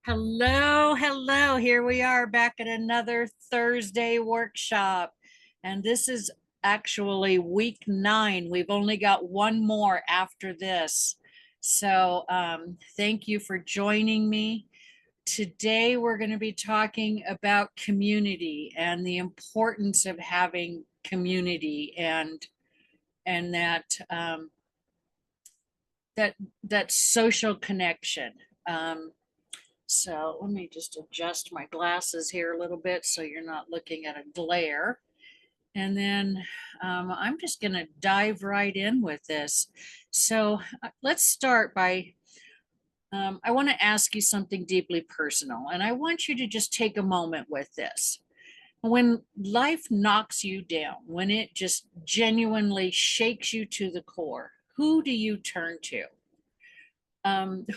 Hello, hello. Here we are back at another Thursday workshop. And this is actually week 9. We've only got one more after this. So thank you for joining me. Today, we're going to be talking about community and the importance of having community and that social connection. Um, So let me just adjust my glasses here a little bit so you're not looking at a glare. And then I'm just going to dive right in with this. So let's start by, I want to ask you something deeply personal, and I want you to just take a moment with this. When life knocks you down, when it just genuinely shakes you to the core, who do you turn to?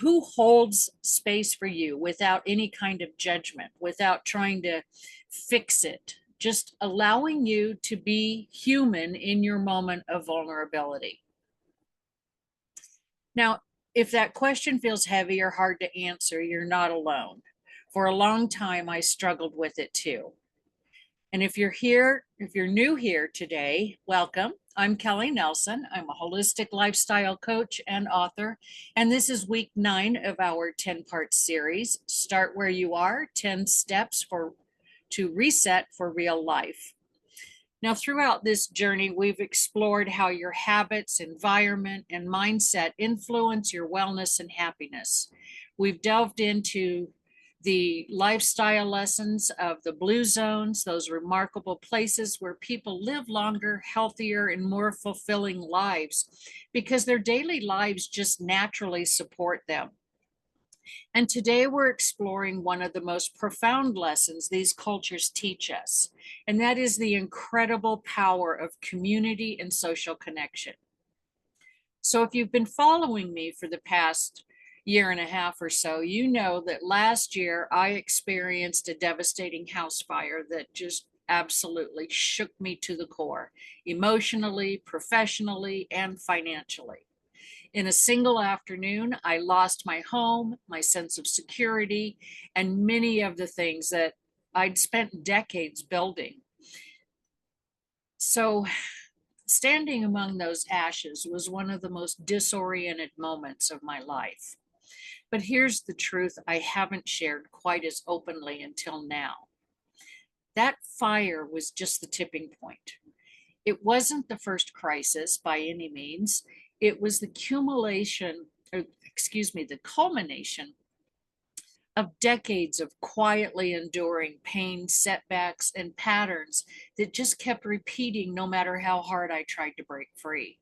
Who holds space for you without any kind of judgment, without trying to fix it, just allowing you to be human in your moment of vulnerability. Now, if that question feels heavy or hard to answer, you're not alone. For a long time, I struggled with it too. And if you're new here today, welcome. I'm Kelli Nelson. I'm a holistic lifestyle coach and author. And this is week 9 of our 10-part series, Start Where You Are, 10 Steps to Reset for Real Life. Now, throughout this journey, we've explored how your habits, environment, and mindset influence your wellness and happiness. We've delved into the lifestyle lessons of the blue zones, those remarkable places where people live longer, healthier, and more fulfilling lives because their daily lives just naturally support them. And today we're exploring one of the most profound lessons these cultures teach us, and that is the incredible power of community and social connection. So if you've been following me for the past year and a half or so, you know that last year I experienced a devastating house fire that just absolutely shook me to the core, emotionally, professionally, and financially. In a single afternoon, I lost my home, my sense of security, and many of the things that I'd spent decades building. So, standing among those ashes was one of the most disoriented moments of my life. But here's the truth I haven't shared quite as openly until now. That fire was just the tipping point. It wasn't the first crisis by any means. It was the the culmination of decades of quietly enduring pain, setbacks, and patterns that just kept repeating no matter how hard I tried to break free.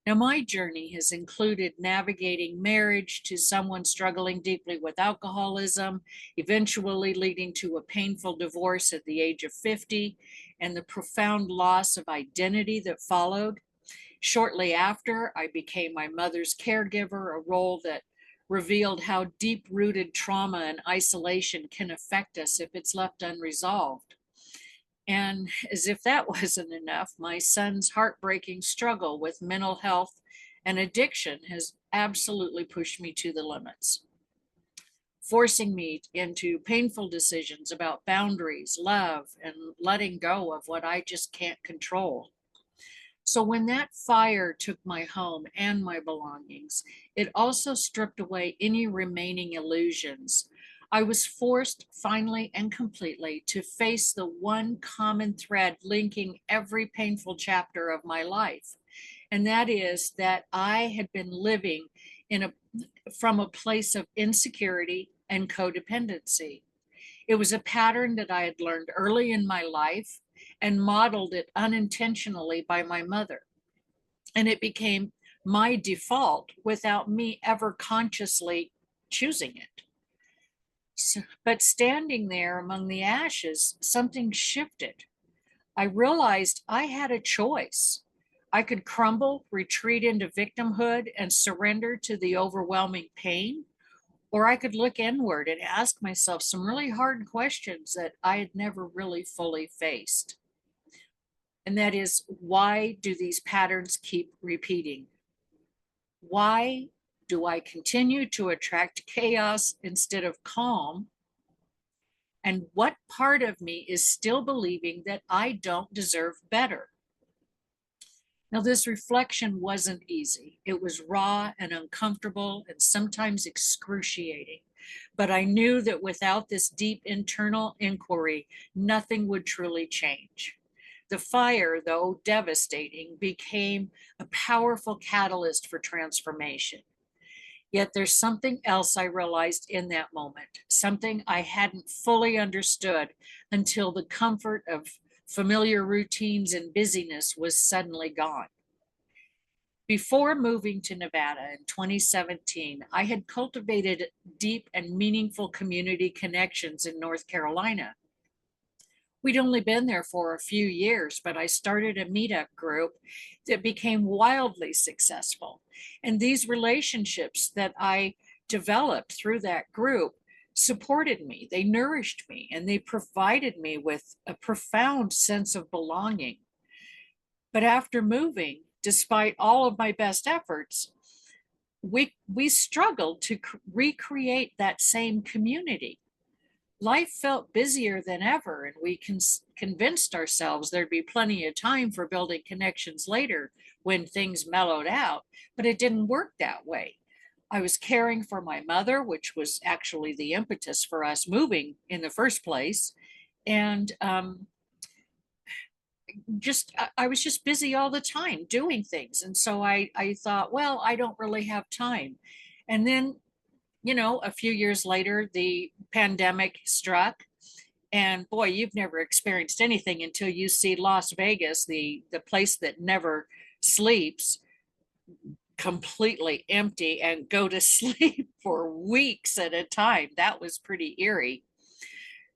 Now, my journey has included navigating marriage to someone struggling deeply with alcoholism, eventually leading to a painful divorce at the age of 50, and the profound loss of identity that followed. Shortly after, I became my mother's caregiver, a role that revealed how deep rooted trauma and isolation can affect us if it's left unresolved. And as if that wasn't enough, my son's heartbreaking struggle with mental health and addiction has absolutely pushed me to the limits, forcing me into painful decisions about boundaries, love, and letting go of what I just can't control. So when that fire took my home and my belongings, it also stripped away any remaining illusions. I was forced finally and completely to face the one common thread linking every painful chapter of my life. And that is that I had been living in a from a place of insecurity and codependency. It was a pattern that I had learned early in my life and modeled it unintentionally by my mother. And it became my default without me ever consciously choosing it. So, but standing there among the ashes, something shifted. I realized I had a choice. I could crumble, retreat into victimhood, and surrender to the overwhelming pain, or I could look inward and ask myself some really hard questions that I had never really fully faced. And that is, why do these patterns keep repeating? Why Do I continue to attract chaos instead of calm? And what part of me is still believing that I don't deserve better? Now, this reflection wasn't easy. It was raw and uncomfortable and sometimes excruciating. But I knew that without this deep internal inquiry, nothing would truly change. The fire, though devastating, became a powerful catalyst for transformation. Yet there's something else I realized in that moment, something I hadn't fully understood until the comfort of familiar routines and busyness was suddenly gone. Before moving to Nevada in 2017, I had cultivated deep and meaningful community connections in North Carolina. We'd only been there for a few years, but I started a meetup group that became wildly successful. And these relationships that I developed through that group supported me, they nourished me, and they provided me with a profound sense of belonging. But after moving, despite all of my best efforts, we struggled to recreate that same community. Life felt busier than ever, and we convinced ourselves there'd be plenty of time for building connections later when things mellowed out, but it didn't work that way. I was caring for my mother, which was actually the impetus for us moving in the first place. And I was just busy all the time doing things. And so I thought, well, I don't really have time. And then, a few years later, the pandemic struck. And boy, you've never experienced anything until you see Las Vegas, the place that never sleeps, completely empty and go to sleep for weeks at a time. That was pretty eerie.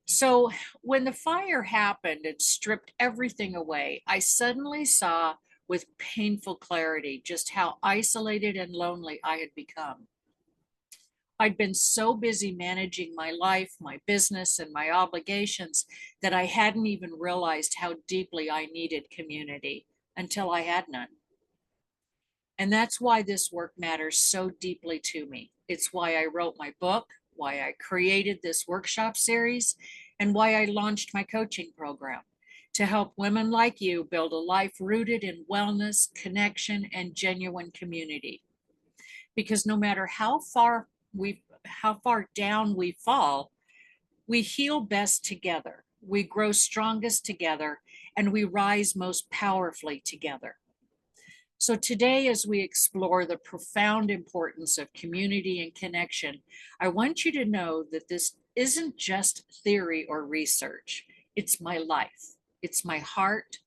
So when the fire happened and stripped everything away, I suddenly saw with painful clarity just how isolated and lonely I had become. I'd been so busy managing my life, my business, and my obligations that I hadn't even realized how deeply I needed community until I had none. And that's why this work matters so deeply to me. It's why I wrote my book, why I created this workshop series, and why I launched my coaching program to help women like you build a life rooted in wellness, connection, and genuine community. Because no matter how far down we fall, we heal best together. We grow strongest together, and we rise most powerfully together. So today, as we explore the profound importance of community and connection, I want you to know that this isn't just theory or research. It's my life. It's my heart.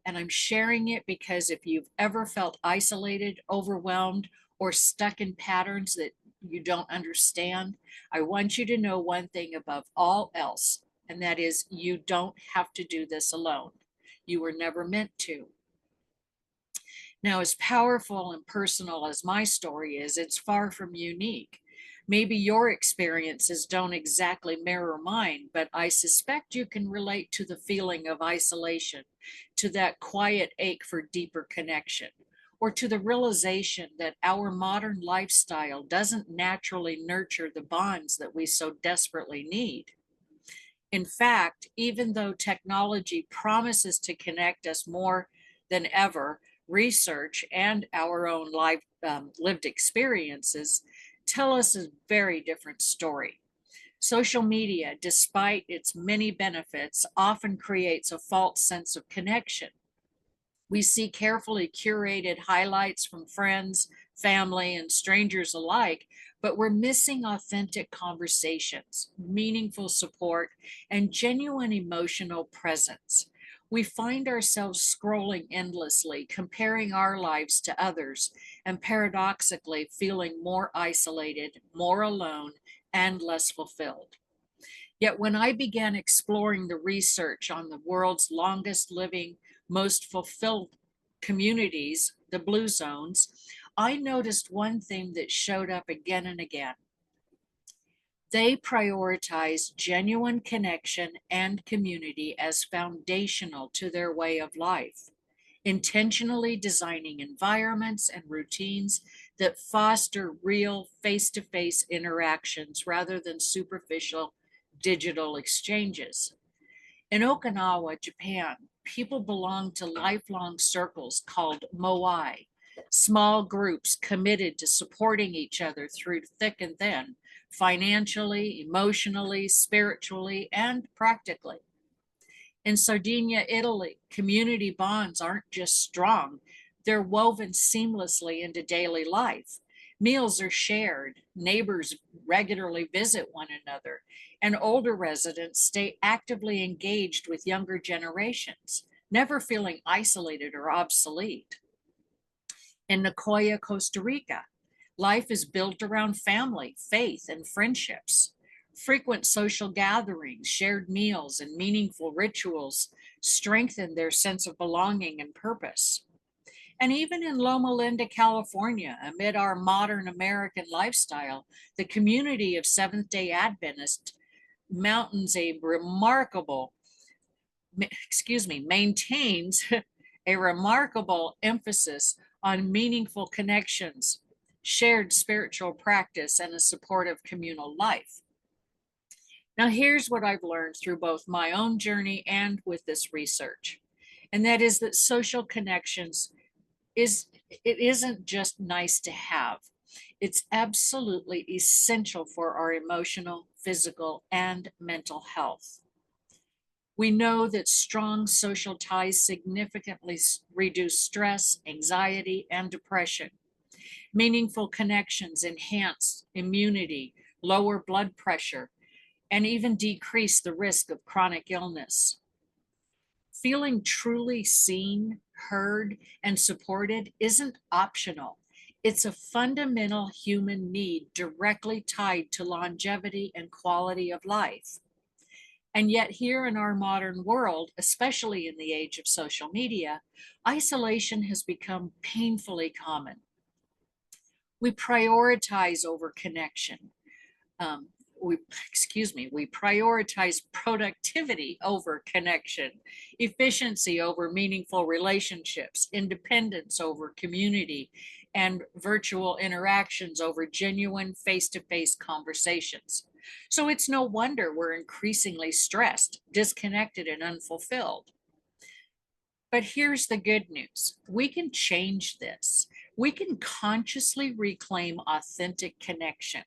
And I'm sharing it because if you've ever felt isolated, overwhelmed, or stuck in patterns that you don't understand, I want you to know one thing above all else, and that is you don't have to do this alone. You were never meant to. Now, as powerful and personal as my story is, it's far from unique. Maybe your experiences don't exactly mirror mine, but I suspect you can relate to the feeling of isolation, to that quiet ache for deeper connection, or to the realization that our modern lifestyle doesn't naturally nurture the bonds that we so desperately need. In fact, even though technology promises to connect us more than ever, research and our own lived experiences tell us a very different story. Social media, despite its many benefits, often creates a false sense of connection. We see carefully curated highlights from friends, family, and strangers alike, but we're missing authentic conversations, meaningful support, and genuine emotional presence. We find ourselves scrolling endlessly, comparing our lives to others, and paradoxically feeling more isolated, more alone, and less fulfilled. Yet when I began exploring the research on the world's longest living, most fulfilled communities, the blue zones, I noticed one theme that showed up again and again. They prioritize genuine connection and community as foundational to their way of life. intentionally designing environments and routines that foster real face-to-face interactions rather than superficial digital exchanges. In Okinawa, Japan, people belong to lifelong circles called moai, small groups committed to supporting each other through thick and thin, financially, emotionally, spiritually, and practically. In Sardinia, Italy, community bonds aren't just strong, they're woven seamlessly into daily life. Meals are shared, neighbors regularly visit one another, and older residents stay actively engaged with younger generations, never feeling isolated or obsolete. In Nicoya, Costa Rica, life is built around family, faith, and friendships. Frequent social gatherings, shared meals, and meaningful rituals strengthen their sense of belonging and purpose. And even in Loma Linda, California, amid our modern American lifestyle, the community of Seventh day Adventist mountains a remarkable, maintains a remarkable emphasis on meaningful connections, shared spiritual practice, and a supportive communal life. Now, here's what I've learned through both my own journey and with this research, and that is that social connections it isn't just nice to have. It's absolutely essential for our emotional, physical, and mental health. We know that strong social ties significantly reduce stress, anxiety, and depression. Meaningful connections enhance immunity, lower blood pressure, and even decrease the risk of chronic illness. Feeling truly seen, heard, and supported isn't optional. It's a fundamental human need directly tied to longevity and quality of life. And yet, here in our modern world, especially in the age of social media, isolation has become painfully common. We prioritize over connection. Um, we prioritize productivity over connection, efficiency over meaningful relationships, independence over community, and virtual interactions over genuine face-to-face conversations. So it's no wonder we're increasingly stressed, disconnected, and unfulfilled. But here's the good news. We can change this. We can consciously reclaim authentic connection.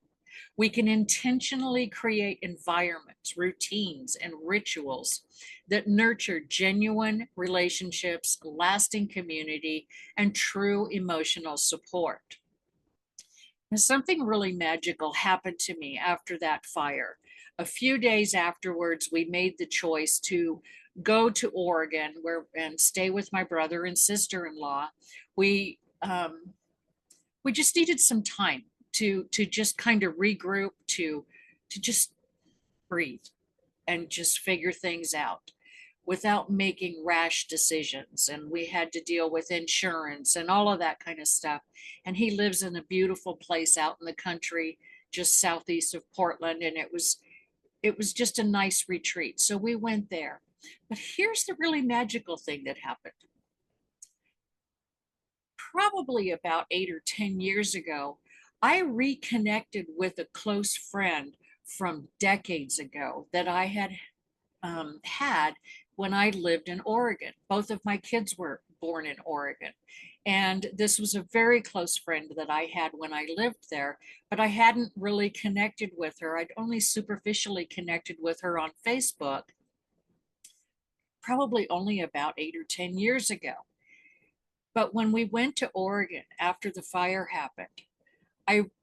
We can intentionally create environments, routines, and rituals that nurture genuine relationships, lasting community, and true emotional support. And something really magical happened to me after that fire. A few days afterwards, we made the choice to go to Oregon and stay with my brother and sister-in-law. We we just needed some time to just kind of regroup, to just breathe and just figure things out without making rash decisions. And we had to deal with insurance and all of that kind of stuff. And he lives in a beautiful place out in the country just southeast of Portland, and it was just a nice retreat. So we went there. But here's the really magical thing that happened. Probably about 8 or 10 years ago, I reconnected with a close friend from decades ago that I had when I lived in Oregon. Both of my kids were born in Oregon. And this was a very close friend that I had when I lived there, but I hadn't really connected with her. I'd only superficially connected with her on Facebook, probably only about 8 or 10 years ago. But when we went to Oregon after the fire happened,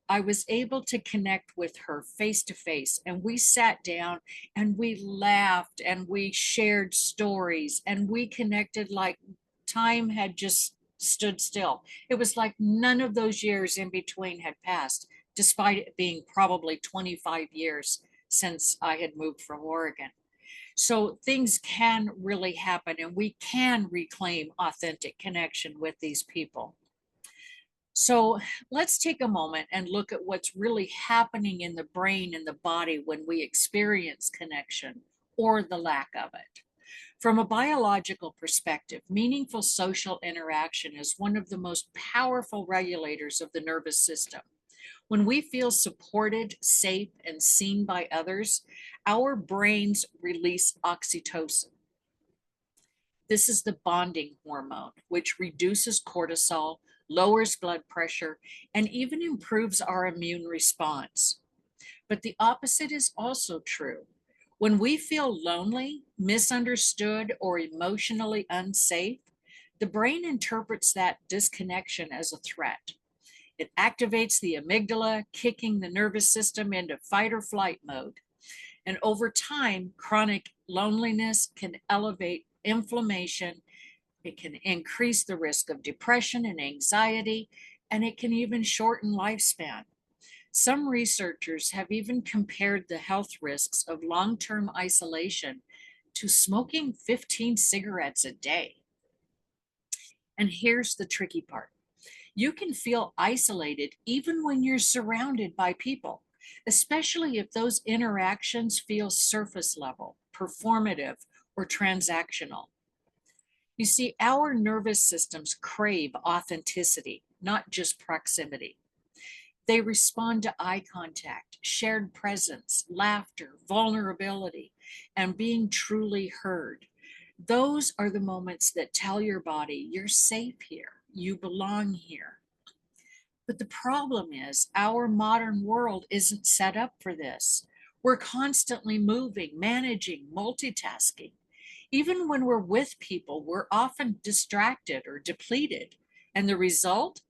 I was able to connect with her face to face, and we sat down and we laughed and we shared stories and we connected like time had just stood still. It was like none of those years in between had passed, despite it being probably 25 years since I had moved from Oregon. So things can really happen, and we can reclaim authentic connection with these people. So let's take a moment and look at what's really happening in the brain and the body when we experience connection or the lack of it. From a biological perspective, meaningful social interaction is one of the most powerful regulators of the nervous system. When we feel supported, safe, and seen by others, our brains release oxytocin. This is the bonding hormone, which reduces cortisol, lowers blood pressure, and even improves our immune response. But the opposite is also true. When we feel lonely, misunderstood, or emotionally unsafe, the brain interprets that disconnection as a threat. It activates the amygdala, kicking the nervous system into fight or flight mode. And over time, chronic loneliness can elevate inflammation, it can increase the risk of depression and anxiety, and it can even shorten lifespan. Some researchers have even compared the health risks of long term isolation to smoking 15 cigarettes a day. And here's the tricky part: you can feel isolated even when you're surrounded by people, especially if those interactions feel surface level, performative, or transactional. You see, our nervous systems crave authenticity, not just proximity. They respond to eye contact, shared presence, laughter, vulnerability, and being truly heard. Those are the moments that tell your body you're safe here, you belong here. But the problem is, our modern world isn't set up for this. We're constantly moving, managing, multitasking. Even when we're with people, we're often distracted or depleted. And the result?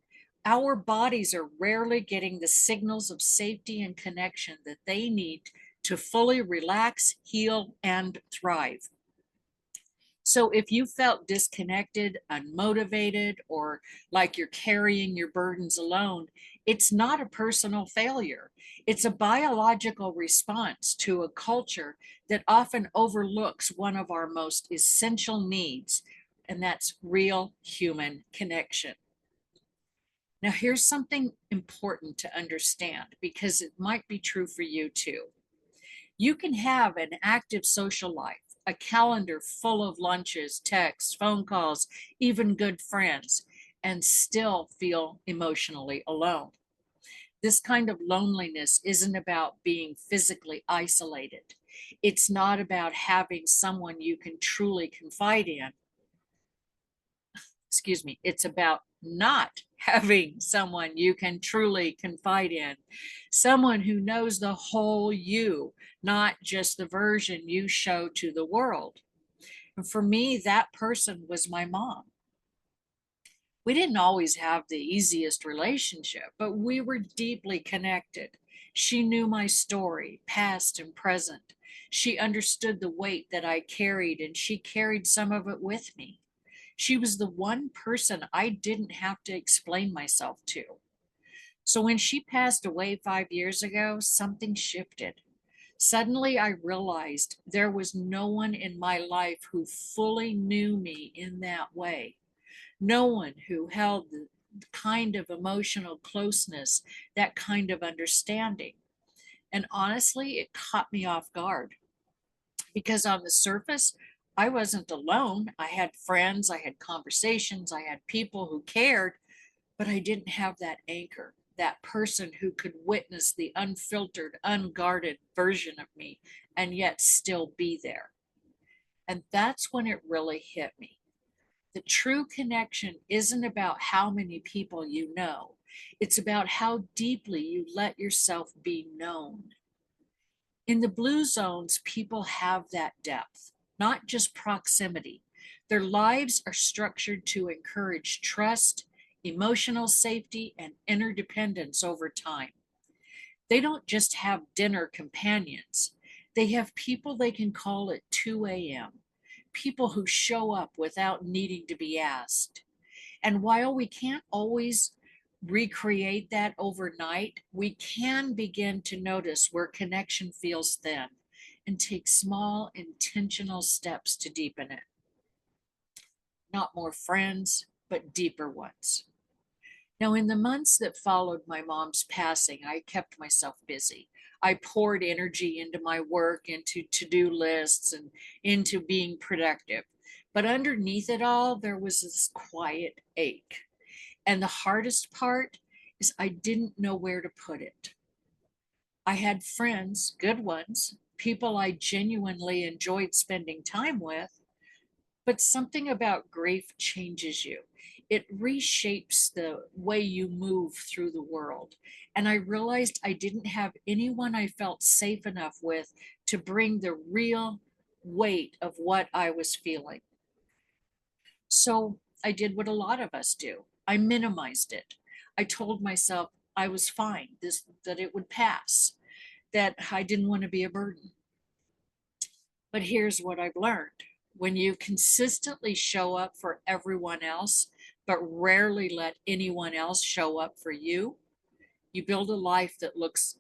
Our bodies are rarely getting the signals of safety and connection that they need to fully relax, heal, and thrive. So if you felt disconnected, unmotivated, or like you're carrying your burdens alone, it's not a personal failure. It's a biological response to a culture that often overlooks one of our most essential needs, and that's real human connection. Now, here's something important to understand because it might be true for you too. You can have an active social life, a calendar full of lunches, texts, phone calls, even good friends, and still feel emotionally alone. This kind of loneliness isn't about being physically isolated. It's not about having someone you can truly confide in. Excuse me, it's about not having someone you can truly confide in, someone who knows the whole you, not just the version you show to the world. And for me, that person was my mom. We didn't always have the easiest relationship, but we were deeply connected. She knew my story, past and present. She understood the weight that I carried, and she carried some of it with me. She was the one person I didn't have to explain myself to. So when she passed away 5 years ago, something shifted. Suddenly, I realized there was no one in my life who fully knew me in that way. No one who held the kind of emotional closeness, that kind of understanding. And honestly, it caught me off guard because on the surface, I wasn't alone. I had friends, I had conversations, I had people who cared, but I didn't have that anchor, that person who could witness the unfiltered, unguarded version of me and yet still be there. And that's when it really hit me. The true connection isn't about how many people you know, it's about how deeply you let yourself be known. In the blue zones, people have that depth, not just proximity. Their lives are structured to encourage trust, emotional safety, and interdependence over time. They don't just have dinner companions, they have people they can call at 2 a.m., people who show up without needing to be asked. And while we can't always recreate that overnight, we can begin to notice where connection feels thin and take small, intentional steps to deepen it. Not more friends, but deeper ones. Now, in the months that followed my mom's passing, I kept myself busy. I poured energy into my work, into to-do lists, and into being productive. But underneath it all, there was this quiet ache. And the hardest part is I didn't know where to put it. I had friends, good ones, people I genuinely enjoyed spending time with, but something about grief changes you. It reshapes the way you move through the world. And I realized I didn't have anyone I felt safe enough with to bring the real weight of what I was feeling. So I did what a lot of us do. I minimized it. I told myself I was fine, that it would pass, that I didn't want to be a burden. But here's what I've learned. When you consistently show up for everyone else, but rarely let anyone else show up for you, you build a life that looks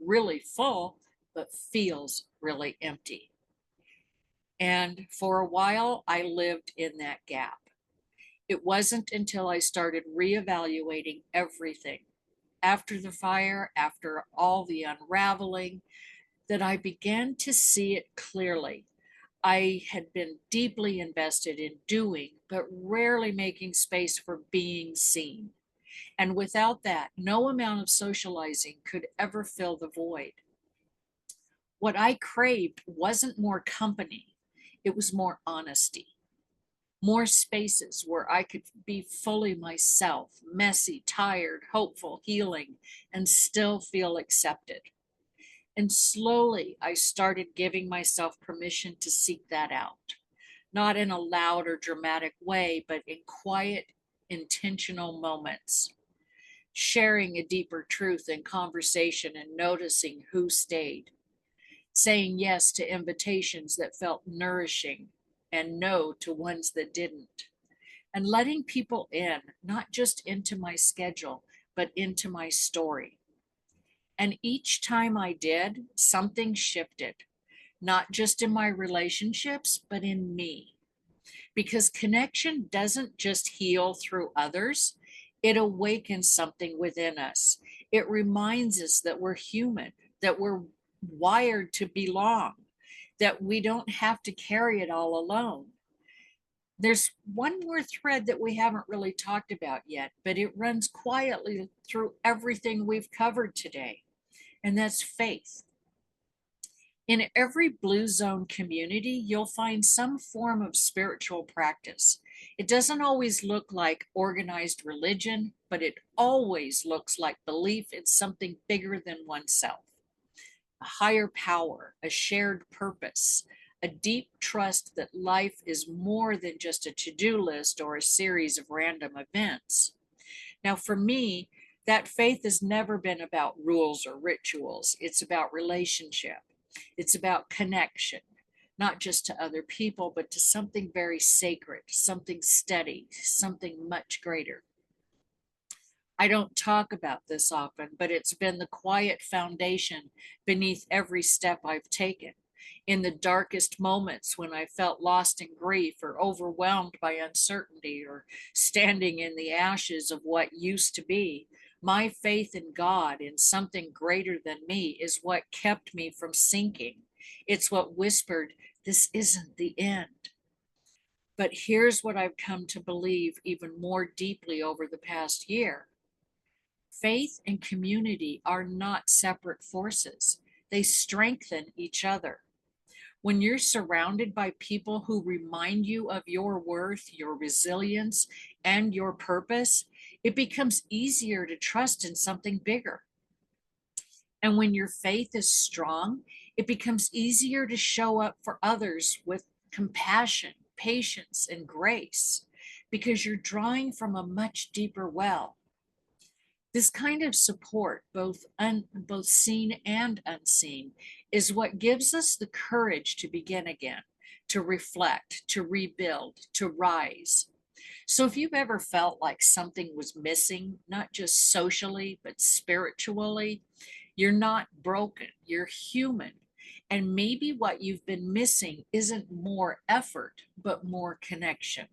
really full, but feels really empty. And for a while, I lived in that gap. It wasn't until I started reevaluating everything after the fire, after all the unraveling, that I began to see it clearly. I had been deeply invested in doing, but rarely making space for being seen. And without that, no amount of socializing could ever fill the void. What I craved wasn't more company, it was more honesty, more spaces where I could be fully myself, messy, tired, hopeful, healing, and still feel accepted. And slowly, I started giving myself permission to seek that out, not in a loud or dramatic way, but in quiet, intentional moments, sharing a deeper truth in conversation and noticing who stayed, saying yes to invitations that felt nourishing and no to ones that didn't, and letting people in, not just into my schedule, but into my story. And each time I did, something shifted, not just in my relationships, but in me. Because connection doesn't just heal through others, it awakens something within us. It reminds us that we're human, that we're wired to belong, that we don't have to carry it all alone. There's one more thread that we haven't really talked about yet, but it runs quietly through everything we've covered today, and that's faith. In every blue zone community, you'll find some form of spiritual practice. It doesn't always look like organized religion, but it always looks like belief in something bigger than oneself, a higher power, a shared purpose, a deep trust that life is more than just a to-do list or a series of random events. Now, for me, that faith has never been about rules or rituals. It's about relationship. It's about connection, not just to other people, but to something very sacred, something steady, something much greater. I don't talk about this often, but it's been the quiet foundation beneath every step I've taken. In the darkest moments when I felt lost in grief or overwhelmed by uncertainty or standing in the ashes of what used to be, my faith in God, in something greater than me, is what kept me from sinking. It's what whispered, "This isn't the end." But here's what I've come to believe even more deeply over the past year. Faith and community are not separate forces. They strengthen each other. When you're surrounded by people who remind you of your worth, your resilience, and your purpose, it becomes easier to trust in something bigger. And when your faith is strong, it becomes easier to show up for others with compassion, patience, and grace because you're drawing from a much deeper well. This kind of support, both seen and unseen, is what gives us the courage to begin again, to reflect, to rebuild, to rise. So if you've ever felt like something was missing, not just socially, but spiritually, you're not broken, you're human. And maybe what you've been missing isn't more effort, but more connection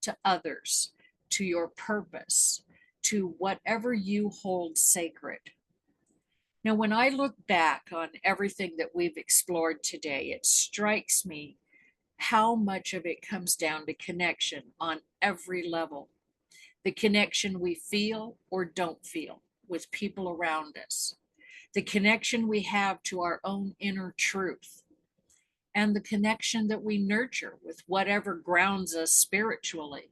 to others, to your purpose, to whatever you hold sacred. Now, when I look back on everything that we've explored today, it strikes me how much of it comes down to connection on every level. The connection we feel or don't feel with people around us, the connection we have to our own inner truth, and the connection that we nurture with whatever grounds us spiritually.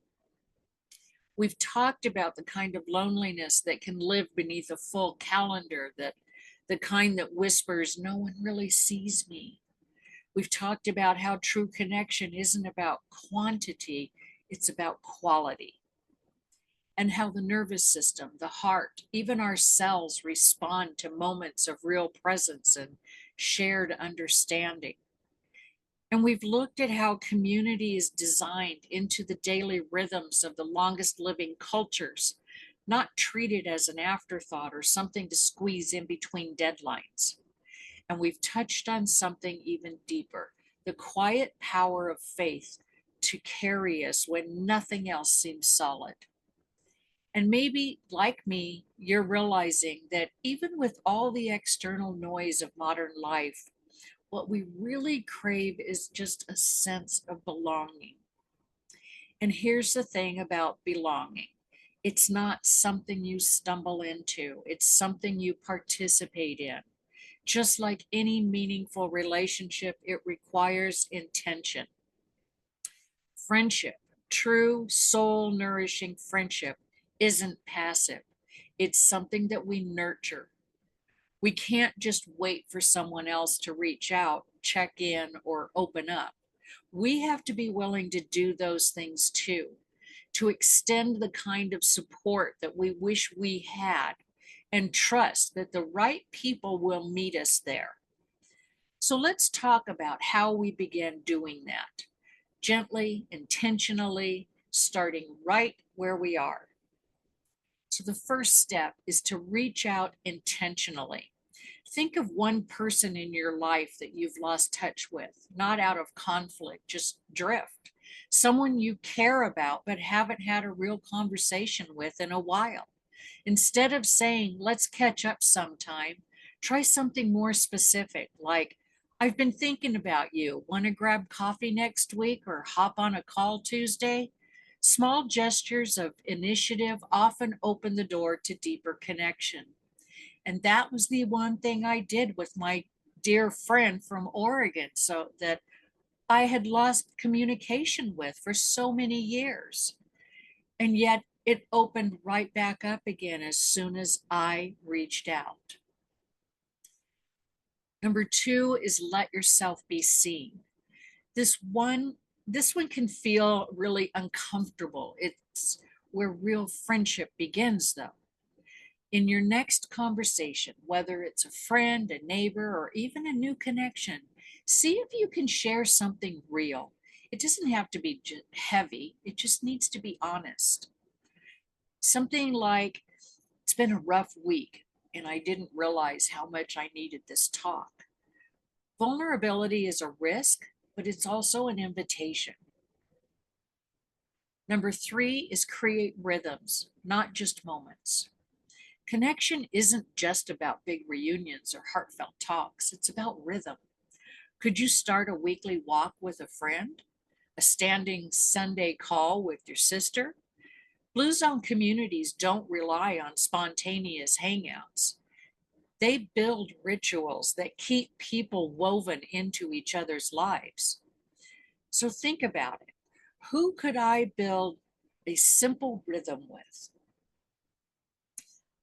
We've talked about the kind of loneliness that can live beneath a full calendar, that the kind that whispers, no one really sees me. We've talked about how true connection isn't about quantity, it's about quality. And how the nervous system, the heart, even our cells respond to moments of real presence and shared understanding. And we've looked at how community is designed into the daily rhythms of the longest living cultures, not treated as an afterthought or something to squeeze in between deadlines. And we've touched on something even deeper, the quiet power of faith to carry us when nothing else seems solid. And maybe, like me, you're realizing that even with all the external noise of modern life, what we really crave is just a sense of belonging. And here's the thing about belonging, it's not something you stumble into, it's something you participate in. Just like any meaningful relationship, it requires intention. Friendship, true soul nourishing friendship, isn't passive, it's something that we nurture. We can't just wait for someone else to reach out, check in, or open up. We have to be willing to do those things too, to extend the kind of support that we wish we had, and trust that the right people will meet us there. So let's talk about how we begin doing that gently, intentionally, starting right where we are. So the first step is to reach out intentionally. Think of one person in your life that you've lost touch with, not out of conflict, just drift. Someone you care about but haven't had a real conversation with in a while. Instead of saying, let's catch up sometime, try something more specific like, I've been thinking about you. Want to grab coffee next week or hop on a call Tuesday? Small gestures of initiative often open the door to deeper connection. And that was the one thing I did with my dear friend from Oregon, so that I had lost communication with for so many years. And yet it opened right back up again as soon as I reached out. Number two is let yourself be seen. This one, this one can feel really uncomfortable. It's where real friendship begins, though. In your next conversation, whether it's a friend, a neighbor, or even a new connection, see if you can share something real. It doesn't have to be heavy, it just needs to be honest. Something like, it's been a rough week and I didn't realize how much I needed this talk. Vulnerability is a risk, but it's also an invitation. Number three is create rhythms, not just moments. Connection isn't just about big reunions or heartfelt talks, it's about rhythm. Could you start a weekly walk with a friend? A standing Sunday call with your sister? Blue Zone communities don't rely on spontaneous hangouts. They build rituals that keep people woven into each other's lives. So think about it. Who could I build a simple rhythm with?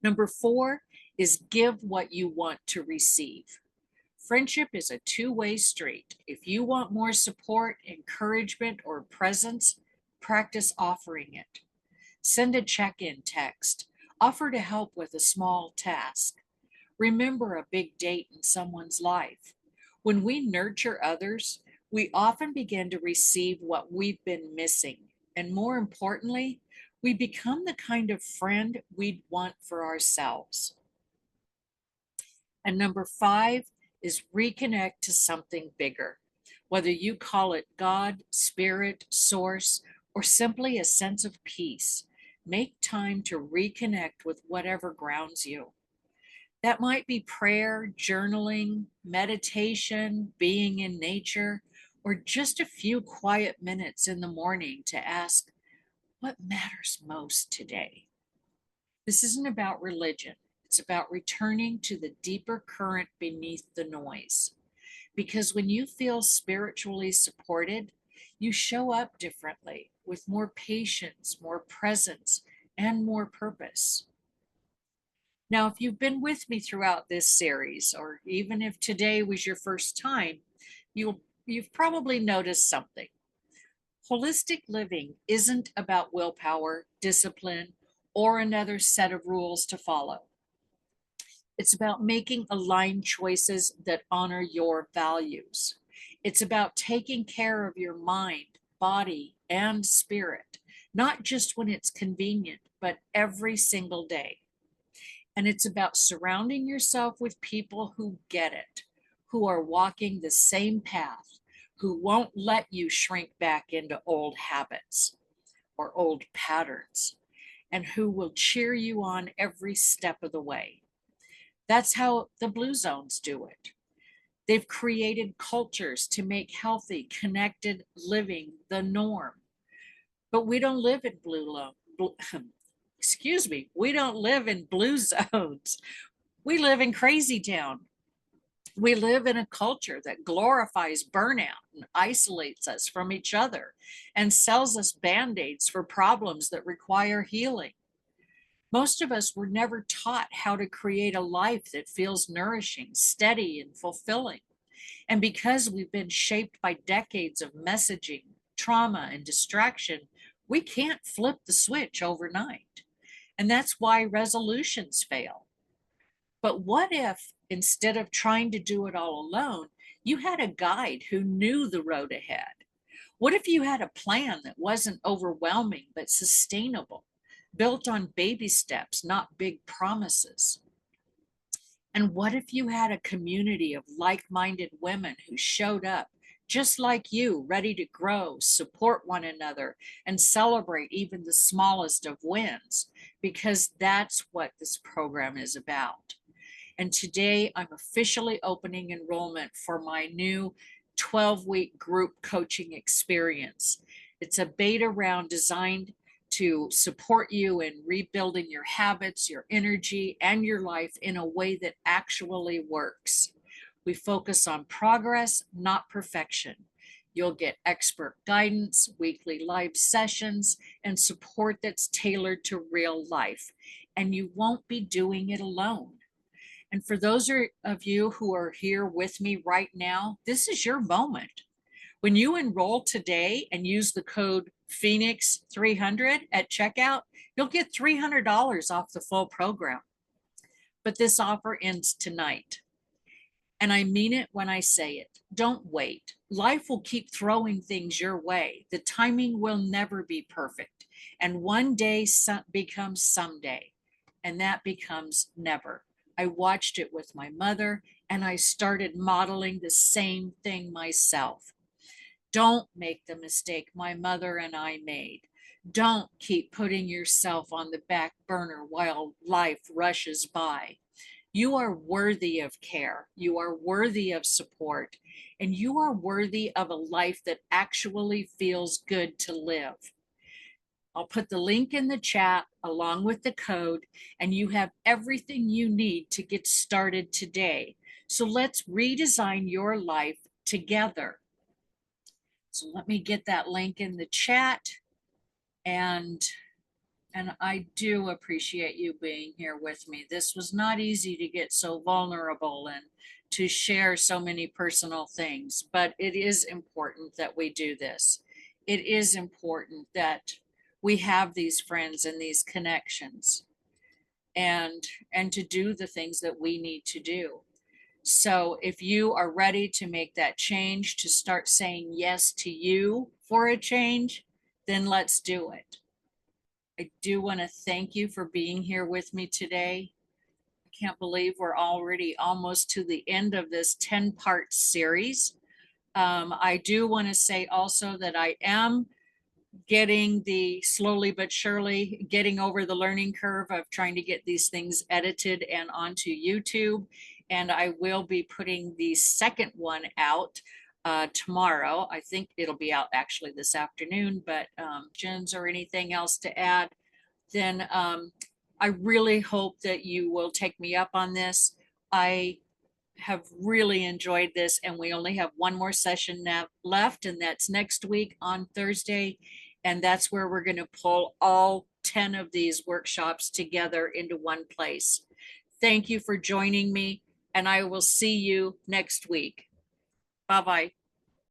Number four is give what you want to receive. Friendship is a two-way street. If you want more support, encouragement, or presence, practice offering it. Send a check-in text. Offer to help with a small task. Remember a big date in someone's life. When we nurture others, we often begin to receive what we've been missing. And more importantly, we become the kind of friend we'd want for ourselves. And number five is reconnect to something bigger. Whether you call it God, spirit, source, or simply a sense of peace, make time to reconnect with whatever grounds you. That might be prayer, journaling, meditation, being in nature, or just a few quiet minutes in the morning to ask, what matters most today? This isn't about religion. It's about returning to the deeper current beneath the noise. Because when you feel spiritually supported, you show up differently with more patience, more presence, and more purpose. Now, if you've been with me throughout this series, or even if today was your first time, you've probably noticed something. Holistic living isn't about willpower, discipline, or another set of rules to follow. It's about making aligned choices that honor your values. It's about taking care of your mind, body, and spirit, not just when it's convenient, but every single day. And it's about surrounding yourself with people who get it, who are walking the same path, who won't let you shrink back into old habits or old patterns, and who will cheer you on every step of the way. That's how the Blue Zones do it. They've created cultures to make healthy, connected living the norm. But we don't live in excuse me, we don't live in blue zones. We live in crazy town. We live in a culture that glorifies burnout and isolates us from each other and sells us band-aids for problems that require healing. Most of us were never taught how to create a life that feels nourishing, steady, and fulfilling. And because we've been shaped by decades of messaging, trauma, and distraction, we can't flip the switch overnight. And that's why resolutions fail. But what if, instead of trying to do it all alone, you had a guide who knew the road ahead? What if you had a plan that wasn't overwhelming but sustainable, built on baby steps, not big promises? And what if you had a community of like minded women who showed up just like you, ready to grow, support one another, and celebrate even the smallest of wins? Because that's what this program is about. And today I'm officially opening enrollment for my new 12-week group coaching experience. It's a beta round designed to support you in rebuilding your habits, your energy, and your life in a way that actually works. We focus on progress, not perfection. You'll get expert guidance, weekly live sessions, and support that's tailored to real life. And you won't be doing it alone. And for those of you who are here with me right now, this is your moment. When you enroll today and use the code Phoenix 300 at checkout, you'll get $300 off the full program. But this offer ends tonight. And I mean it when I say it. Don't wait. Life will keep throwing things your way. The timing will never be perfect. And one day becomes someday, and that becomes never. I watched it with my mother, and I started modeling the same thing myself. Don't make the mistake my mother and I made. Don't keep putting yourself on the back burner while life rushes by. You are worthy of care. You are worthy of support. And you are worthy of a life that actually feels good to live. I'll put the link in the chat along with the code, and you have everything you need to get started today. So let's redesign your life together. So let me get that link in the chat. And I do appreciate you being here with me. This was not easy to get so vulnerable and to share so many personal things, but it is important that we do this. It is important that we have these friends and these connections and to do the things that we need to do. So if you are ready to make that change, to start saying yes to you for a change, then let's do it. I do want to thank you for being here with me today. I can't believe we're already almost to the end of this 10-part series. I do want to say also that I am getting the slowly but surely getting over the learning curve of trying to get these things edited and onto YouTube. And I will be putting the second one out tomorrow. I think it'll be out actually this afternoon, but Jens or anything else to add, then I really hope that you will take me up on this. I have really enjoyed this, and we only have one more session now left, and that's next week on Thursday. And that's where we're going to pull all 10 of these workshops together into one place. Thank you for joining me, and I will see you next week. Bye bye.